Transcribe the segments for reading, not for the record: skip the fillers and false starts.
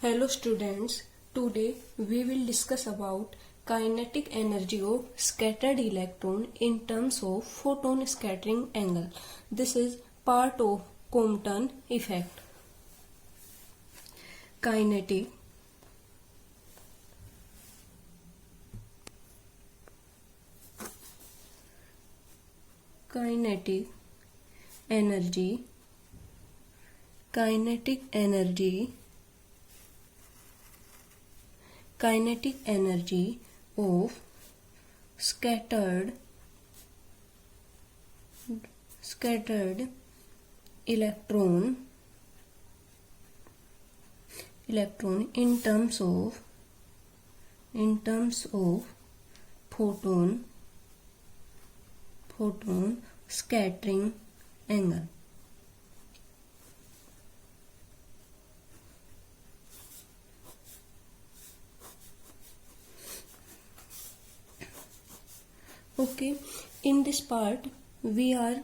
Hello students, today we will discuss about kinetic energy of scattered electron in terms of photon scattering angle. This is part of Compton effect. Kinetic energy of scattered electron in terms of photon scattering angle. Okay, in this part we are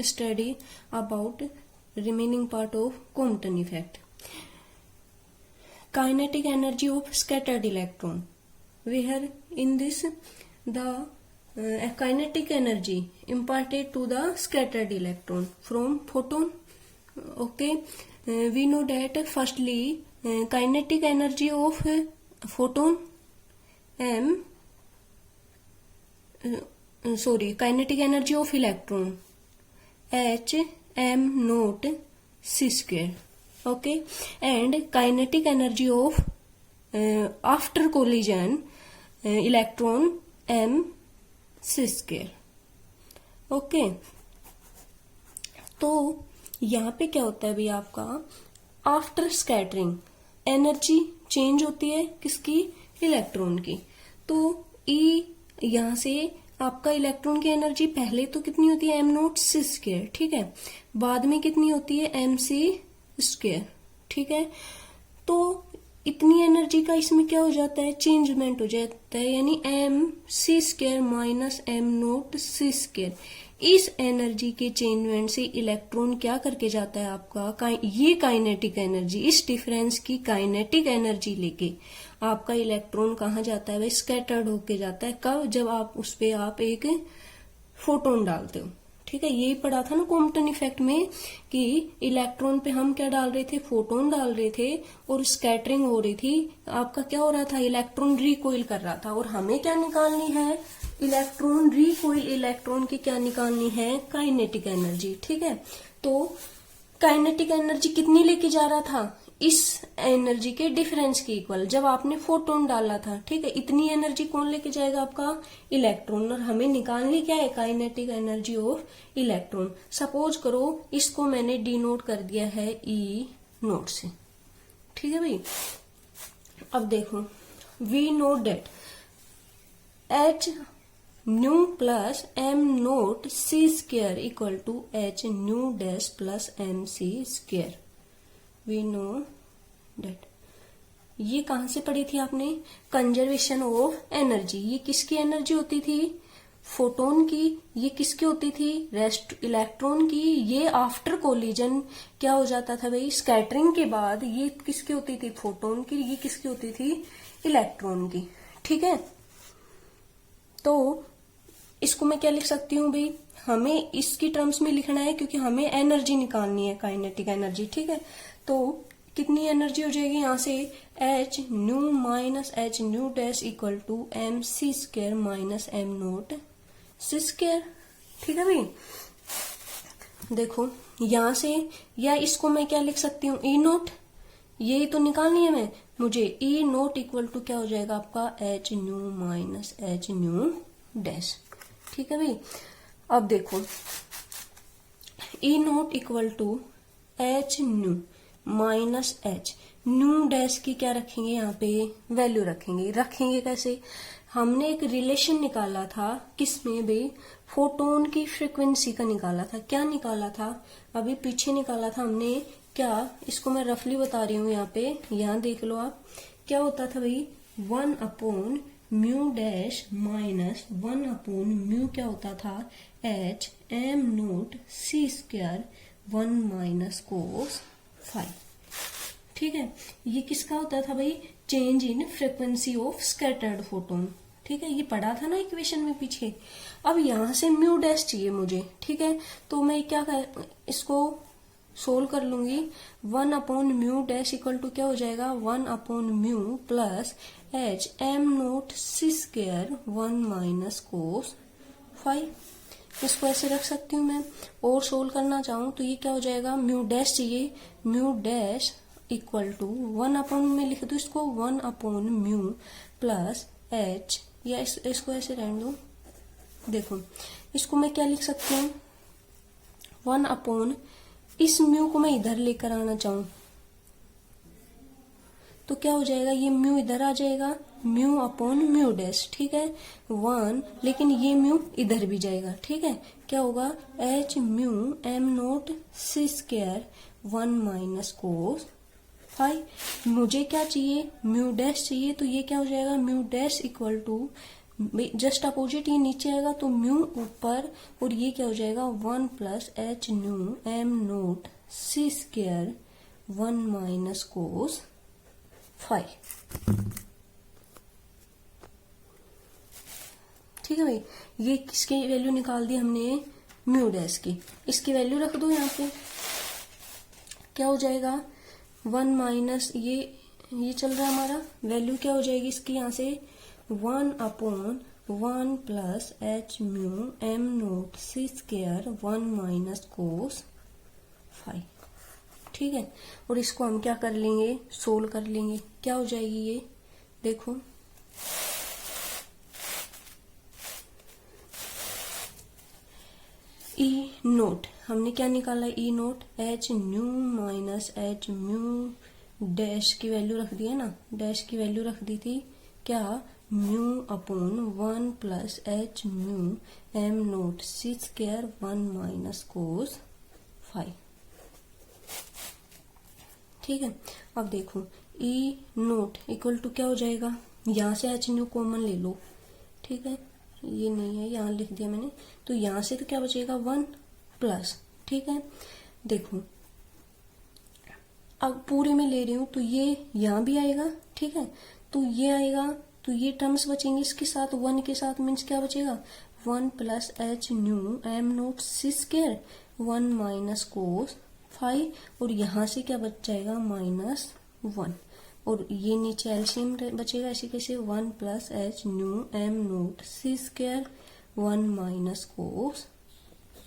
study about remaining part of Compton effect. Kinetic energy of scattered electron. Where in this the kinetic energy imparted to the scattered electron from photon. Okay, we know that firstly kinetic energy of photon kinetic energy of electron h m naught c square. Okay, and kinetic energy of after collision electron m c square. Okay, तो यहाँ पे क्या होता है भाई, आपका after scattering energy change होती है किसकी, इलेक्ट्रॉन की. तो ई यहाँ से आपका इलेक्ट्रॉन की एनर्जी पहले तो कितनी होती है, एम नॉट सी स्क्वायर, ठीक है, बाद में कितनी होती है, एम सी स्क्वायर, ठीक है. तो इतनी एनर्जी का इसमें क्या हो जाता है, चेंजमेंट हो जाता है, यानी m c square minus m naught c square. इस एनर्जी के चेंजमेंट से इलेक्ट्रॉन क्या करके जाता है आपका, ये काइनेटिक एनर्जी, इस डिफरेंस की काइनेटिक एनर्जी लेके आपका इलेक्ट्रॉन कहाँ जाता है भाई, स्कैटर्ड होके जाता है. कब, जब आप उस पे आप एक फोटोन डालते हो, ठीक है. यही पढ़ा था ना कॉम्पटन इफेक्ट में कि इलेक्ट्रॉन पे हम क्या डाल रहे थे, फोटोन डाल रहे थे और स्कैटरिंग हो रही थी. आपका क्या हो रहा था, इलेक्ट्रॉन रिकॉइल कर रहा था. और हमें क्या निकालनी है, इलेक्ट्रॉन रिकॉइल इलेक्ट्रॉन की क्या निकालनी है, काइनेटिक एनर्जी, ठीक है. तो काइनेटिक एनर्जी कितनी लेके जा रहा था, इस एनर्जी के डिफरेंस के इक्वल, जब आपने फोटोन डाला था, ठीक है. इतनी एनर्जी कौन लेके जाएगा, आपका इलेक्ट्रॉन. और हमें निकालनी क्या है, kinetic energy of electron. Suppose करो इसको मैंने डिनोट कर दिया है ई नोट से, ठीक है भाई. अब देखो, we know that h nu plus m naught c square equal to h nu dash plus m c square. We know that, ये कहां से पढ़ी थी आपने, कंजर्वेशन ऑफ एनर्जी. ये किसकी एनर्जी होती थी, फोटोन की. ये किसकी होती थी, रेस्ट इलेक्ट्रॉन की. ये आफ्टर कोलिजन क्या हो जाता था भाई, स्कैटरिंग के बाद ये किसकी होती थी, फोटोन की. ये किसकी होती थी, इलेक्ट्रॉन की, ठीक है. तो इसको मैं क्या लिख सकती हूँ भाई, हमें इसकी टर्म्स में लिखना है क्योंकि हमें एनर्जी निकालनी है, काइनेटिक एनर्जी, ठीक है. तो कितनी एनर्जी हो जाएगी यहाँ से, h nu minus h nu dash equal to m c square minus m naught c square, ठीक है भाई. देखो यहाँ से, या इसको मैं क्या लिख सकती हूँ, ई नोट. यही तो निकालनी है मैं, मुझे ई नोट इक्वल टू क्या हो जाएगा आपका, h nu minus h nu dash, ठीक है भाई. अब देखो, e naught equal to h nu minus h nu dash की क्या रखेंगे, यहाँ पे वैल्यू रखेंगे कैसे, हमने एक रिलेशन निकाला था किसमें भाई, फोटोन की फ्रीक्वेंसी का निकाला था. क्या निकाला था, अभी पीछे निकाला था हमने, क्या, इसको मैं रफली बता रही हूँ यहाँ पे, यहाँ देख लो आप. क्या होता था भाई, 1 म्यू डैश माइनस 1 म्यू क्या होता था, H m naught c square 1 minus कोस 5, ठीक है, ये किसका होता था भाई, change in frequency of scattered photon. ठीक है, ये पढ़ा था ना इक्वेशन में पीछे। अब यहां से म्यू डैश चाहिए मुझे। ठीक है, तो मैं क्या इसको सोल्व कर लूंगी। 1 upon mu dash equal to क्या हो जाएगा, 1 upon mu plus h m naught c square 1 minus cos phi. इसको ऐसे रख सकती हूँ मैं। और सोल्व करना चाहूँ तो ये क्या हो जाएगा, म्यू डैश चाहिए, mu dash equal to 1 upon में लिख दो इसको, 1 अपॉन म्यू प्लस एच, या इसको ऐसे रहने दो। देखो इसको मैं क्या लिख सकती हूँ, 1 अपॉन, इस म्यू को मैं इधर लेकर आना चाहूं तो क्या हो जाएगा, ये म्यू इधर आ जाएगा, म्यू अपॉन म्यू डैश। ठीक है, 1, लेकिन ये म्यू इधर भी जाएगा। ठीक है, क्या होगा, H mu m naught c square 1 minus cos five. मुझे क्या चाहिए, म्यू डैश चाहिए, तो ये क्या हो जाएगा, mu dash equal to, just opposite ये नीचे आएगा तो म्यू ऊपर, और ये क्या हो जाएगा 1 plus h nu m naught c square 1 minus cos phi. ठीक है भाई, ये किसकी वैल्यू निकाल दी हमने, म्यू डैश की। इसकी वैल्यू रख दो यहाँ पे, क्या हो जाएगा 1 माइनस ये चल रहा है हमारा, वैल्यू क्या हो जाएगी इसकी यहाँ से 1 upon 1 plus h mu m naught c square 1 minus cos phi. ठीक है, और इसको हम क्या कर लेंगे, सोल्व कर लेंगे। क्या हो जाएगी ये, देखो ई नोट हमने क्या निकाला, e naught h nu minus h mu dash की वैल्यू रख दी है ना, डैश की वैल्यू रख दी थी क्या, mu upon 1 plus h mu m naught c square 1 minus cos phi. ठीक है, अब देखो ई नोट इक्वल टू क्या हो जाएगा, यहां से एच न्यू कॉमन ले लो। ठीक है, ये नहीं है, यहां लिख दिया मैंने, तो यहां से तो क्या बचेगा 1 प्लस। ठीक है, देखो अब पूरे में ले रही हूं तो ये यहां भी आएगा। ठीक है, तो ये आएगा, तो ये टर्म्स बचेंगे इसके साथ, 1 के साथ, मीन्स क्या बचेगा 1 plus h nu m naught c square 1 minus cos phi, और यहां से क्या बच जाएगा -1, और ये नीचे एलसीएम बचेगा ऐसे कैसे, 1 plus h nu m naught c square 1 minus cos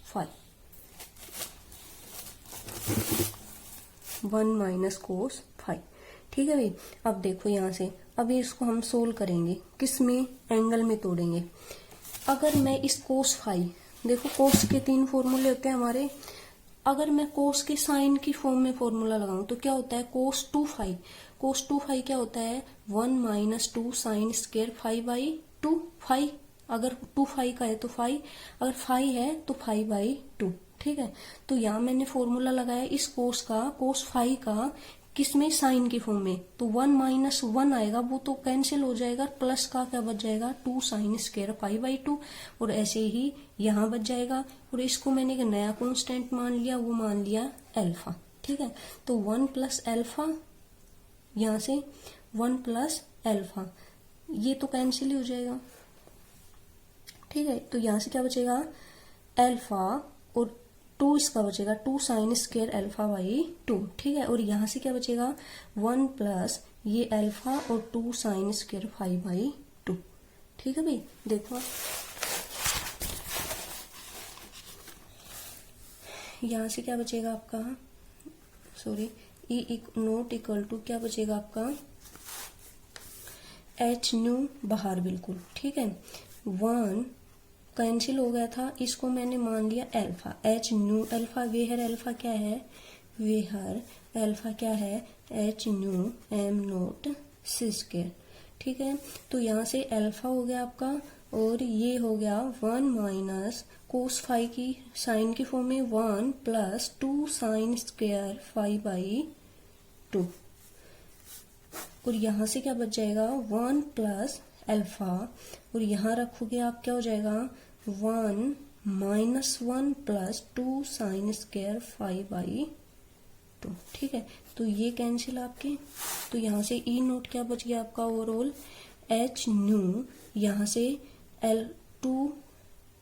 phi, 1 minus cos phi. ठीक है भाई, अब देखो यहां से, अब इसको हम सोल्व करेंगे, किस में, एंगल में तोड़ेंगे। अगर मैं इस कोस फाइव, देखो कोस के 3 फॉर्मूले होते हैं हमारे, अगर मैं कोस के साइन की फॉर्म में फॉर्मूला लगाऊं तो क्या होता है, कोस 2 फाइव, कोस 2 फाइव क्या होता है 1 माइनस 2 साइन स्क्वायर 5/2 फाइव, अगर 2 फाइव का है तो 5, अगर 5 है तो 5/2। ठीक है, तो यहाँ मैंने फॉर्मूला लगाया इस कोस का, कोस 5 का, किसमें, साइन की फॉर्म में, तो 1 माइनस 1 आएगा, वो तो कैंसिल हो जाएगा, प्लस का क्या बच जाएगा 2 साइन स्क्वायर 5/2, और ऐसे ही यहाँ बच जाएगा। और इसको मैंने एक नया कांस्टेंट मान लिया, वो मान लिया अल्फा। ठीक है, तो 1 प्लस अल्फा, यहाँ से 1 प्लस अल्फा, ये तो कैंसिल ही हो जाएगा। ठीक है, तो यहाँ से क्या बचेगा अल्फा, और 2 इसका बचेगा 2 साइन स्क्वायर अल्फा/2। ठीक है, और यहाँ से क्या बचेगा 1 प्लस ये अल्फा और 2 साइन स्क्वायर 5/2। ठीक है भाई, देखो यहाँ से क्या बचेगा आपका, sorry, E naught equal to क्या बचेगा आपका, एच न्यू बाहर बिल्कुल। ठीक है, 1 कैंसिल हो गया था, इसको मैंने मान लिया alpha, H new alpha, वेहर alpha क्या है, वेहर अल्फा क्या है, H nu m naught c square. ठीक है, तो यहाँ से अल्फा हो गया आपका, और ये हो गया 1 माइनस कोस 5 की साइन की फॉर्म में 1 प्लस 2 साइन स्क्वायर 5/2, और यहाँ से क्या बच जाएगा 1 प्लस अल्फा, और यहाँ रखोगे आप क्या हो जाएगा 1 minus 1 plus 2 sine square 5/2। Two. ठीक है, तो ये कैंसिल आपके, तो यहाँ से ई नोट क्या बच गया आपका ओवरऑल एच न्यू, यहाँ से L two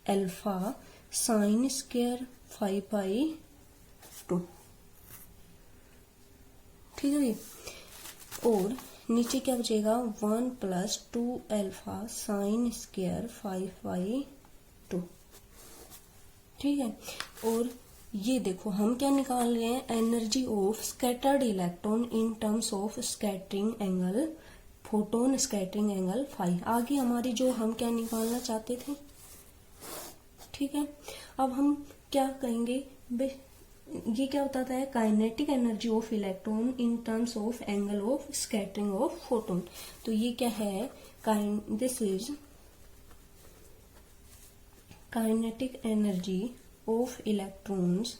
alpha sine square 5/2। ठीक है, और नीचे क्या बचेगा 1 + 2 एल्फा साइन स्क्वायर 5/2। ठीक है, और ये देखो हम क्या निकाल रहे हैं, energy of scattered electron in terms of scattering angle, photon scattering angle phi. आगे हमारी जो हम क्या निकालना चाहते थे। ठीक है, अब हम क्या कहेंगे, ये क्या बताता है, kinetic energy of electron in terms of angle of scattering of photon. तो ये क्या है, this is kinetic energy of electrons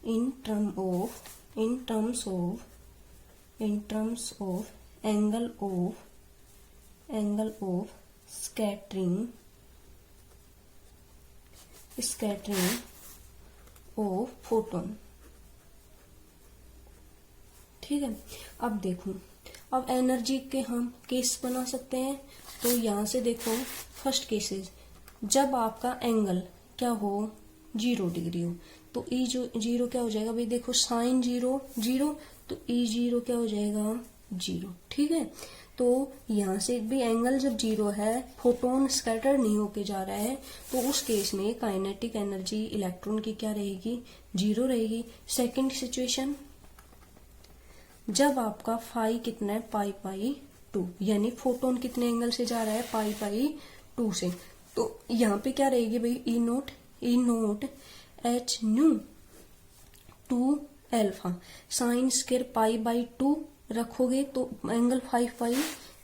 in terms of angle of scattering of photon। ठीक है, अब देखो, अब एनर्जी के हम केस बना सकते हैं। तो यहां से देखो फर्स्ट केसेस, जब आपका एंगल क्या हो 0 डिग्री हो, तो ई जो 0 क्या हो जाएगा भाई, देखो साइन 0 0, तो ई 0 क्या हो जाएगा 0। ठीक है, तो यहां से भी एंगल जब 0 है, फोटोन स्कैटर नहीं होके जा रहा है, तो उस केस में काइनेटिक एनर्जी इलेक्ट्रॉन की क्या रहेगी 0 रहेगी। सेकंड सिचुएशन, जब आपका फाई कितना है π/2, यानी फोटोन कितने एंगल से जा रहा है π/2 से, तो यहाँ पे क्या रहेगी भाई e naught h nu 2 alpha sine square π/2 रखोगे, तो एंगल 5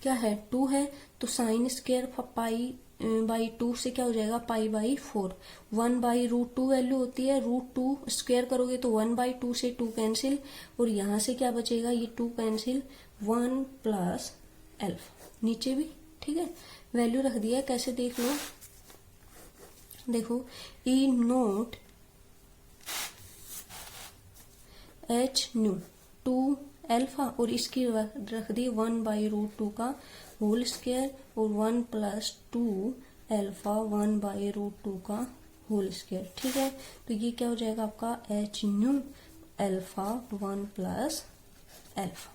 क्या है 2 है, तो साइन स्क्वायर π/2 से क्या हो जाएगा π/4। 1/√2 वैल्यू होती है, √2 स्क्वायर करोगे तो 1/2 से 2 कैंसिल, और यहाँ से क्या बचेगा, ये 2 कैंसिल, 1 + एल्फा नीचे भी। ठीक है, वैल्यू रख दिया, कैसे देख लो, देखो e naught h nu 2 alpha, और इसकी रख दी 1/√2 का होल स्क्वायर, और 1 + 2 एल्फा 1/√2 का होल स्क्वायर। ठीक है, तो ये क्या हो जाएगा आपका एच न्यू एल्फा 1 + एल्फा।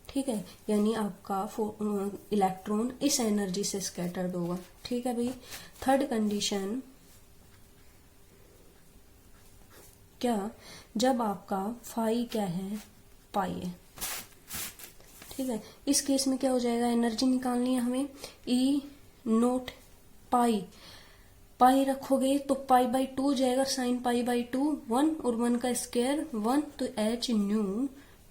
ठीक है, यानी आपका इलेक्ट्रॉन इस एनर्जी से स्कैटर्ड होगा। ठीक है भाई, थर्ड कंडीशन क्या, जब आपका फाई क्या है पाई है। ठीक है, इस केस में क्या हो जाएगा, एनर्जी निकालनी है हमें, ई नोट पाई रखोगे तो π/2 हो जाएगा, साइन π/2 1, और 1 का स्क्वायर 1, तो एच न्यू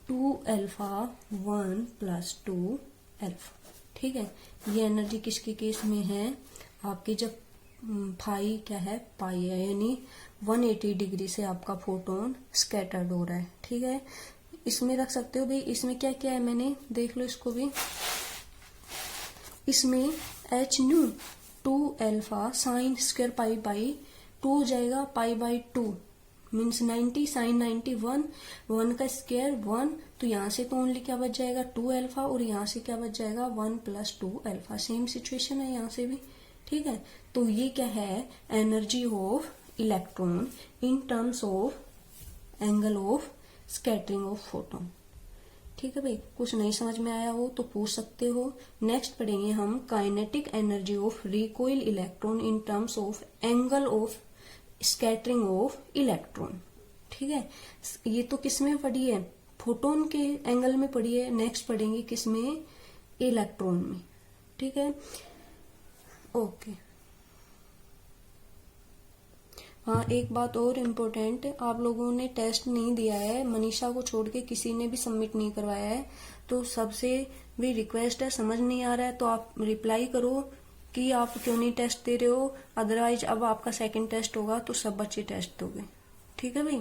2 एल्फा 1 + 2 एल्फा। ठीक है, ये एनर्जी किसके केस में है, आपके जब फाई क्या है पाई है, यानी 180 डिग्री से आपका फोटोन स्कैटर्ड हो रहा है। ठीक है, इसमें रख सकते हो भाई, इसमें क्या क्या है मैंने देख लो इसको भी, इसमें h nu 2 alpha sine square π/2 हो जाएगा, π/2 मीन्स 90 साइन 90 1 का स्क्वायर 1, तो यहाँ से तो ओनली क्या बच जाएगा 2 एल्फा, और यहाँ से क्या बच जाएगा 1 + 2 एल्फा। सेम सिचुएशन है यहाँ से भी। ठीक है, तो ये क्या है, energy of electron in terms of angle of scattering of photon. ठीक है भाई, कुछ नहीं समझ में आया हो तो पूछ सकते हो। नेक्स्ट पढ़ेंगे हम kinetic energy of recoil electron in terms of angle of scattering of electron. ठीक है, ये तो किस में पढ़ी है, फोटोन के एंगल में पढ़ी है, नेक्स्ट पढ़ेंगे किस में, इलेक्ट्रॉन में। ठीक है, ओके। हाँ, एक बात और इम्पोर्टेंट, आप लोगों ने टेस्ट नहीं दिया है, मनीषा को छोड़ के किसी ने भी सबमिट नहीं करवाया है, तो सबसे भी रिक्वेस्ट है, समझ नहीं आ रहा है तो आप रिप्लाई करो कि आप क्यों नहीं टेस्ट दे रहे हो, अदरवाइज अब आपका सेकंड टेस्ट होगा तो सब बच्चे टेस्ट दोगे। ठीक है भाई,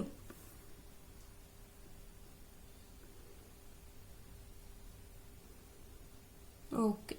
ओके।